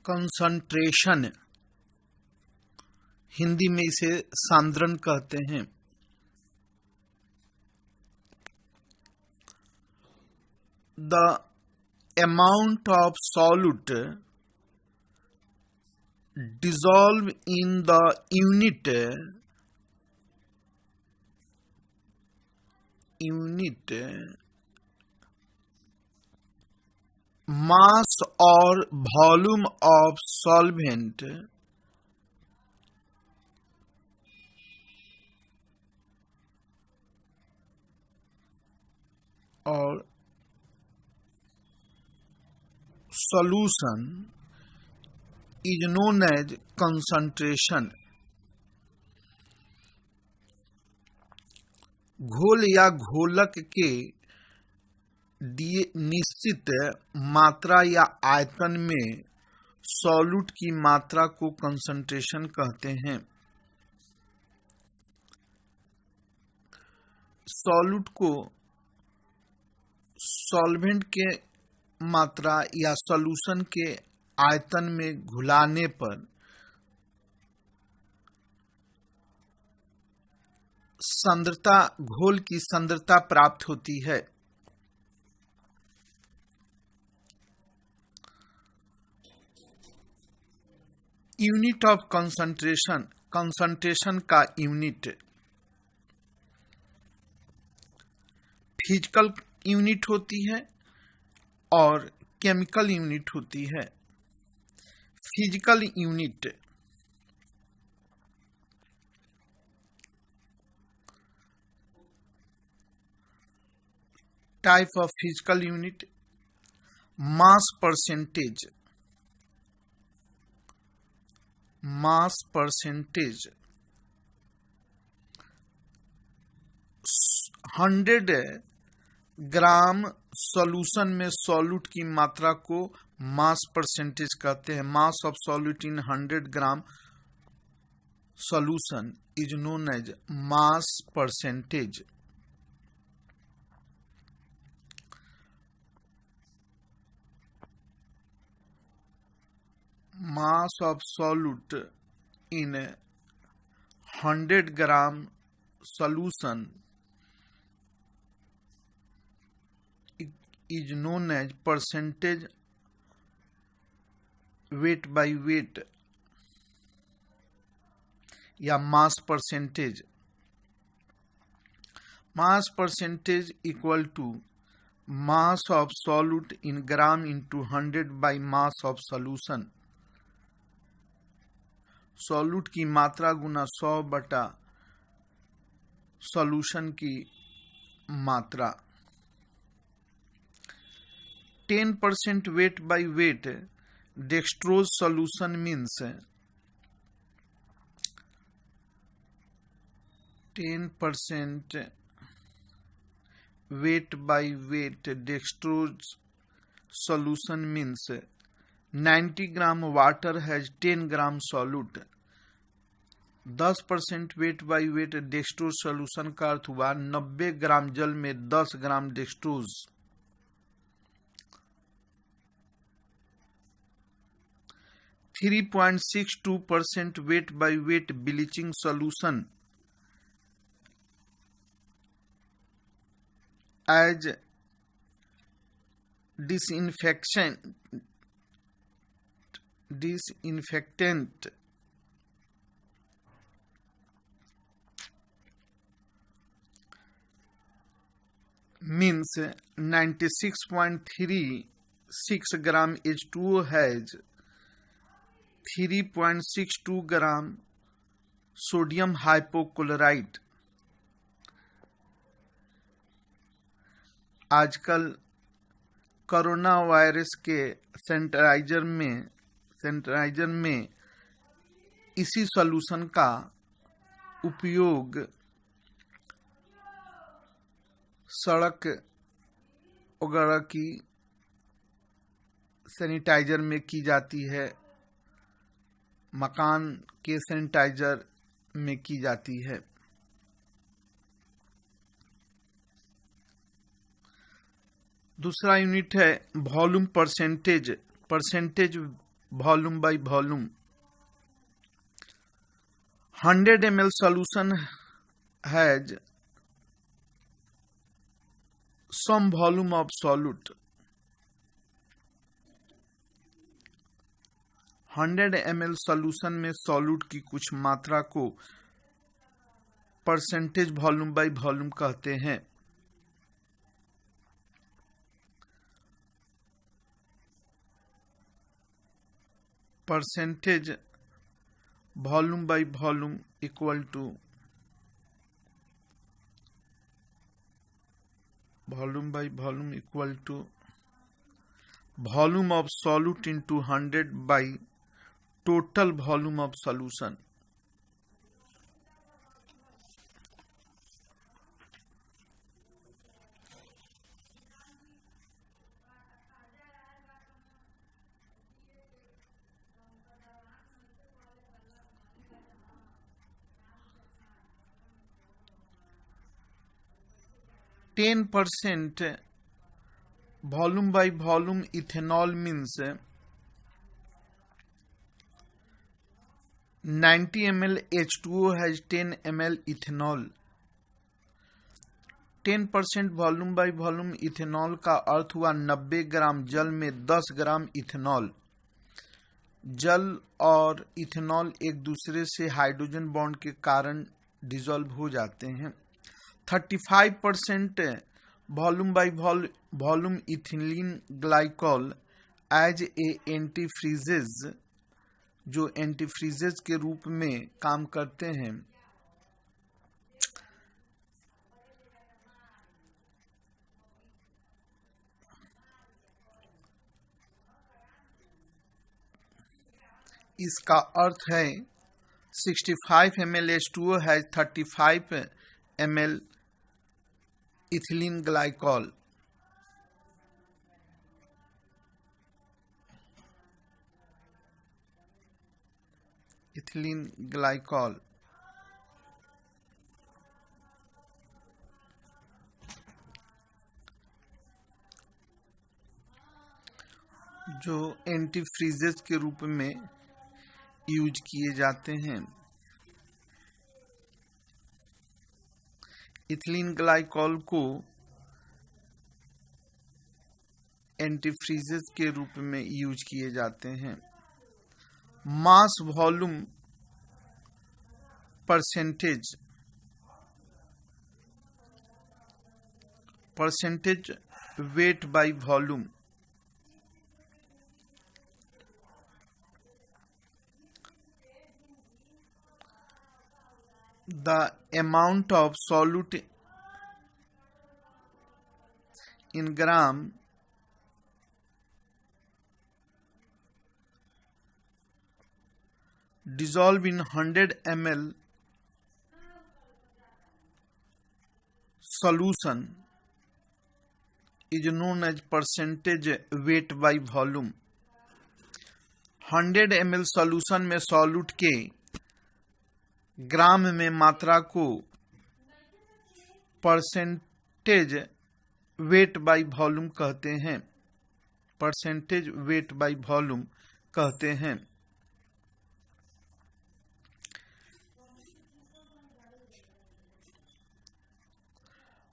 Concentration, Hindi में इसे सांद्रण कहते हैं। The amount of solute dissolve in the unit mass or volume of solvent or solution is known as concentration। घोल या घोलक के दिए निश्चित मात्रा या आयतन में सॉल्यूट की मात्रा को कंसंट्रेशन कहते हैं। सॉल्यूट को सॉल्वेंट के मात्रा या सॉल्यूशन के आयतन में घुलाने पर सांद्रता, घोल की सांद्रता प्राप्त होती है। यूनिट ऑफ कंसंट्रेशन, कंसंट्रेशन का यूनिट फिजिकल यूनिट होती है और केमिकल यूनिट होती है। Physical unit type of physical unit mass percentage, mass percentage 100 gram solution में सॉल्यूट की मात्रा को मास परसेंटेज कहते हैं। Mass of solute in 100 gram solution is known as mass percentage. Mass of solute in 100 gram solution is known as percentage weight by weight या mass percentage. Mass percentage equal to mass of solute in gram into 100 by mass of solution. Solute की मात्रा गुना 100 बटा solution की मात्रा। 10% weight by weight dextrose solution means 10% weight by weight dextrose solution means 90 gram water has 10 gram solute। 10% weight by weight dextrose solution का अर्थ हुआ 90 gram जल में 10 gram dextrose. Three 3.62% weight by weight bleaching solution as disinfectant means 96.36 gram H2O has 3.62 gram sodium hypochlorite। आजकल corona virus के sanitiser में इसी solution का उपयोग सड़क वगैरह की सैनिटाइजर में की जाती है, मकान के सैनिटाइजर में की जाती है। दूसरा यूनिट है volume percentage. Percentage volume by volume. 100 ml solution has some volume of solute. 100 ml solution में सॉल्यूट की कुछ मात्रा को परसेंटेज वॉल्यूम बाय वॉल्यूम कहते हैं। Percentage volume by volume equal to volume by volume equal to volume of solute into 100 by total volume of solution. %10 volume by volume ethanol means 90 ml H2O has 10 ml ethanol. 10% volume by volume ethanol का अर्थ हुआ 90 gram जल में 10 ग्राम ethanol. जल और ethanol एक दूसरे से हाइड्रोजन बॉन्ड के कारण डिसॉल्व हो जाते हैं। 35% volume by volume ethylene glycol as a antifreezes, जो एंटीफ्रीजेज के रूप में काम करते हैं। इसका अर्थ है 65 ml H2O has 35 ml ethylene glycol. Ethylene glycol जो एंटीफ्रीजेज के रूप में यूज किए जाते हैं। इथिलीन ग्लाइकॉल को एंटीफ्रीजेज के रूप में यूज किए जाते हैं। Mass volume percentage weight by volume. The amount of solute in gram dissolved in 100 ml solution is known as percentage weight by volume. 100 ml solution में सॉल्यूट के ग्राम में मात्रा को परसेंटेज वेट बाय वॉल्यूम कहते हैं। परसेंटेज वेट बाय वॉल्यूम कहते हैं।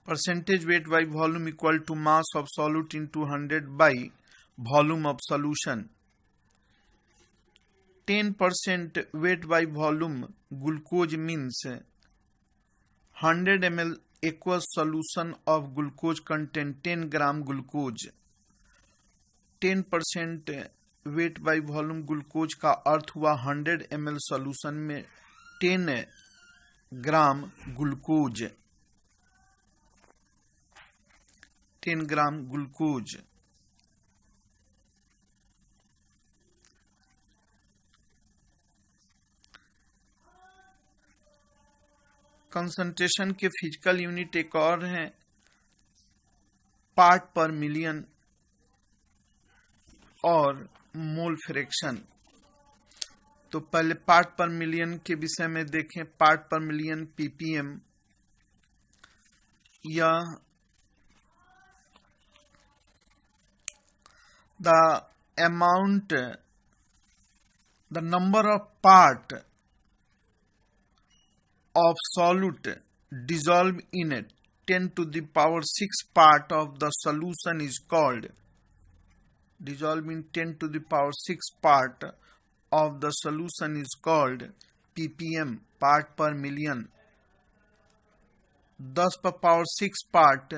Percentage weight by volume equal to mass of solute into 100 by volume of solution. 10% weight by volume glucose means 100 ml aqueous solution of glucose contain 10 gram glucose. 10% weight by volume glucose का अर्थ हुआ 100 ml solution में 10 gram glucose. 10 gram glucose. Concentration के physical unit एक और है part per million और mole fraction. तो पहले पार्ट पर मिलियन के विषय में देखें। पार्ट पर मिलियन पीपीएम या the amount The number of part of solute dissolved in 10 to the power 6 part of the solution is called, dissolved in 10 to the power 6 part of the solution is called ppm, part per million. 10 पर power 6 part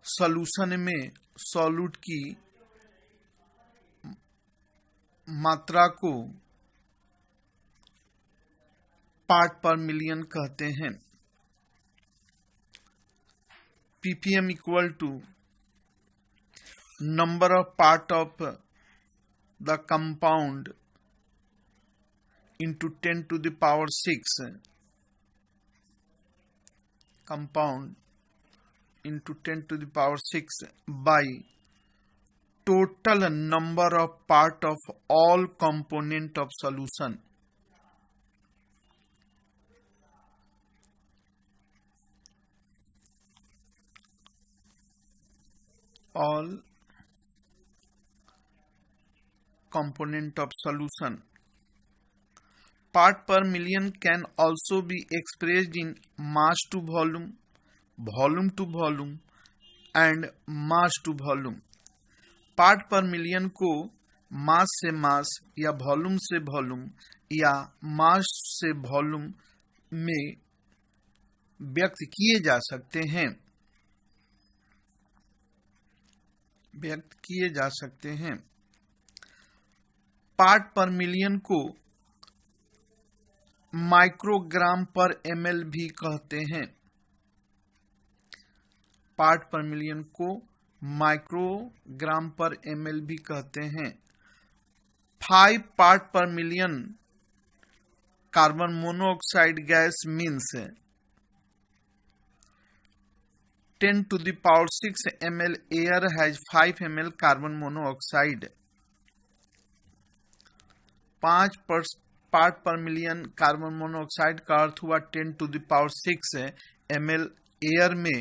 solution में solute की मात्रा को part per million कहते हैं. ppm equal to number of part of the compound into 10 to the power 6 compound into 10 to the power 6 by total number of part of all component of solution. All component of solution. Part per million can also be expressed in mass to volume, volume to volume and mass to volume. Part per million को मास से मास या volume से volume या मास से volume में व्यक्त किए जा सकते हैं, व्यक्त किए जा सकते हैं. पार्ट पर मिलियन को माइक्रोग्राम पर ml भी कहते हैं. पार्ट पर मिलियन को माइक्रोग्राम पर ml भी कहते हैं. 5 part per million carbon monoxide gas means 10 to the power 6 ml air has 5 ml carbon monoxide. 5 part per million carbon monoxide का अर्थ हुआ 10 to the power 6 ml air में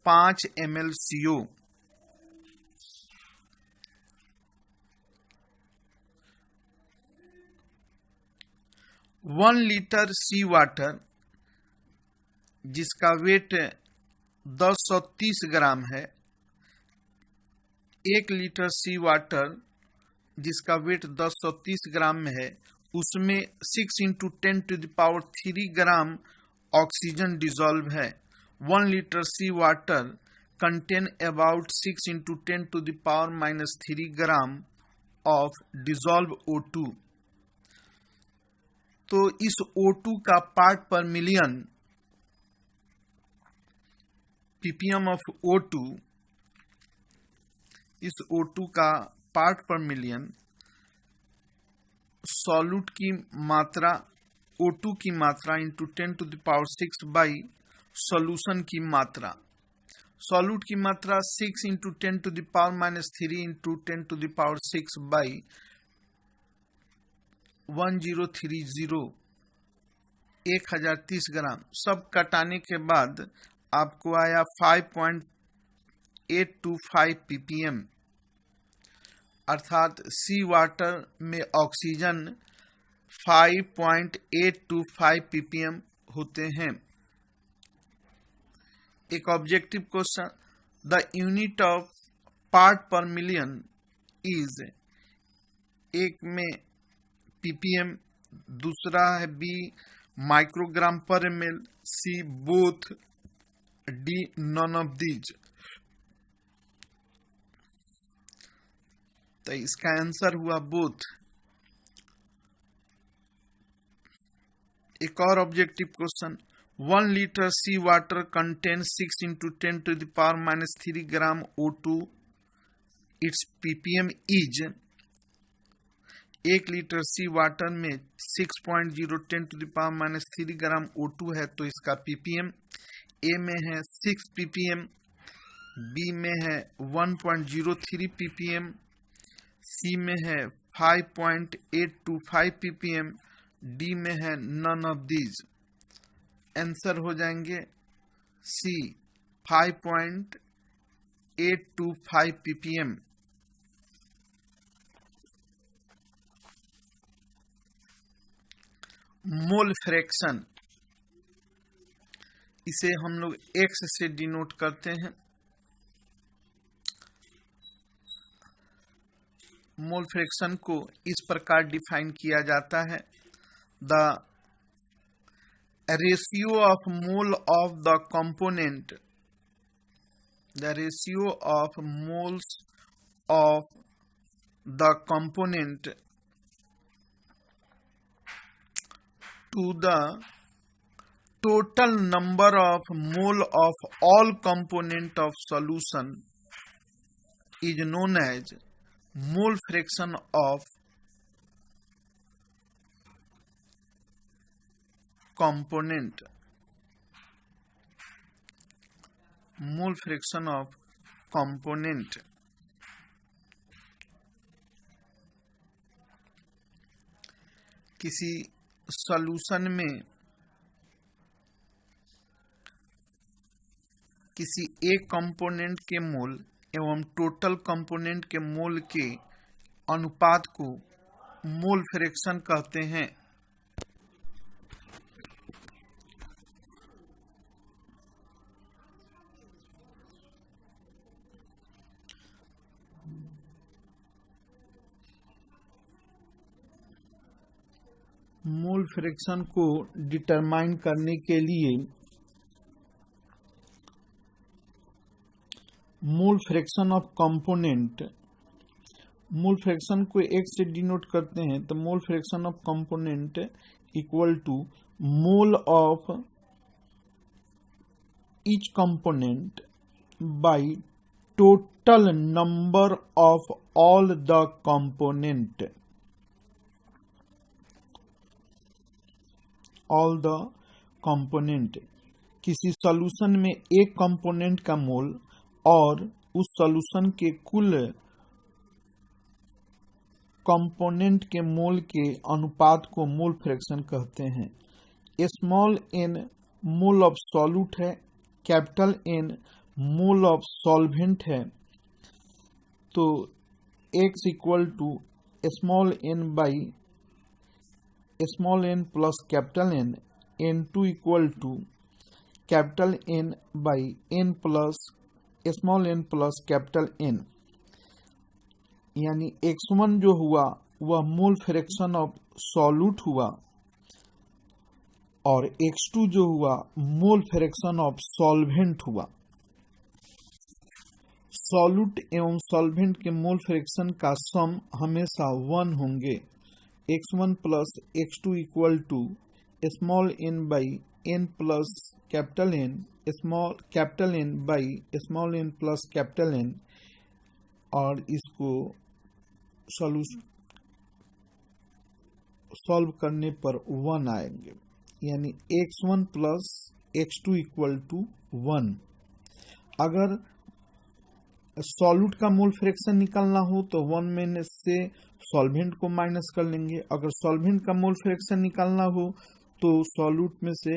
5 ml CO. One litre sea water जिसका wait 1030 ग्राम है, 1 litre sea water जिसका wait 1030 ग्राम में है, उसमें 6 into 10 to the power 3 gram oxygen dissolve है. 1 litre sea water contain about 6 into 10 to the power -3 gram of dissolve O2. तो इस O2 का part per million ppm of O2, इस O2 का पार्ट पर मिलियन सॉल्यूट की मात्रा O2 की मात्रा into 10 to the power 6 by solution की मात्रा. सॉल्यूट की मात्रा 6 into 10 to the power -3 into 10 to the power 6 by 1030 gram. सब कटाने के बाद आपको आया 5.825 ppm. अर्थात सी वाटर में ऑक्सीजन 5.825 ppm होते हैं. एक objective question, the unit of part per million is, एक में ppm, दूसरा है B microgram per ml, C both, D none of these. तो इसका आंसर हुआ बोथ. एक और objective question, 1 litre sea water contain 6 into 10 to the power -3 gram O2, its ppm is. 1 litre sea water में 6.010 to the power -3 gram O2 है, तो इसका ppm ए में है 6 ppm, बी में है 1.03 ppm, सी में है 5.825 ppm, डी में है नन ऑफ दीज. आंसर हो जाएंगे सी 5.825 ppm. मोल फ्रैक्शन, इसे हम लोग x से डिनोट करते हैं। मोल फ्रैक्शन को इस प्रकार डिफाइन किया जाता है, the ratio of mole of the component, the ratio of moles of the component to the total number of mole of all component of solution is known as mole fraction of component. Mole fraction of component. किसी solution में किसी एक component के मोल एवं total component के मोल के अनुपात को मोल फ्रैक्शन कहते हैं। मोल फ्रैक्शन को डिटरमाइन करने के लिए mole fraction of component, mole fraction को x से डिनोट करते हैं, तो mole fraction of component equal to mole of each component by total number of all the component, all the component. किसी सॉल्यूशन में एक कंपोनेंट का मोल और उस सॉल्यूशन के कुल कंपोनेंट के मोल के अनुपात को मोल फ्रैक्शन कहते हैं। Small n mole of solute है, capital N mole of solvent है, तो x equal to small n by small n plus capital N, N2 equal to capital N by N plus small n plus capital N, यानी x1 जो हुआ वह मोल fraction of solute हुआ और x2 जो हुआ मोल फ्रैक्शन ऑफ सॉल्वेंट हुआ। Solute एवं सॉल्वेंट के मोल फ्रैक्शन का सम हमेशा 1 होंगे। x1 plus x2 equal to small n by n plus capital N, small capital N by small n plus capital N, और इसको सॉल्व करने पर 1 आएंगे, यानी x1 plus x2 equal to 1। अगर सॉल्यूट का मोल फ्रैक्शन निकालना हो तो 1 में से सॉल्वेंट को माइनस कर लेंगे। अगर सॉल्वेंट का मोल फ्रैक्शन निकालना हो तो सॉल्यूट में से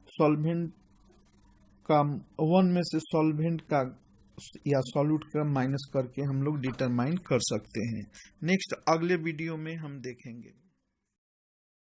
सॉल्वेंट का 1 में से सॉल्वेंट का या सॉल्यूट का माइनस करके हम लोग डिटरमाइन कर सकते हैं। नेक्स्ट अगले वीडियो में हम देखेंगे।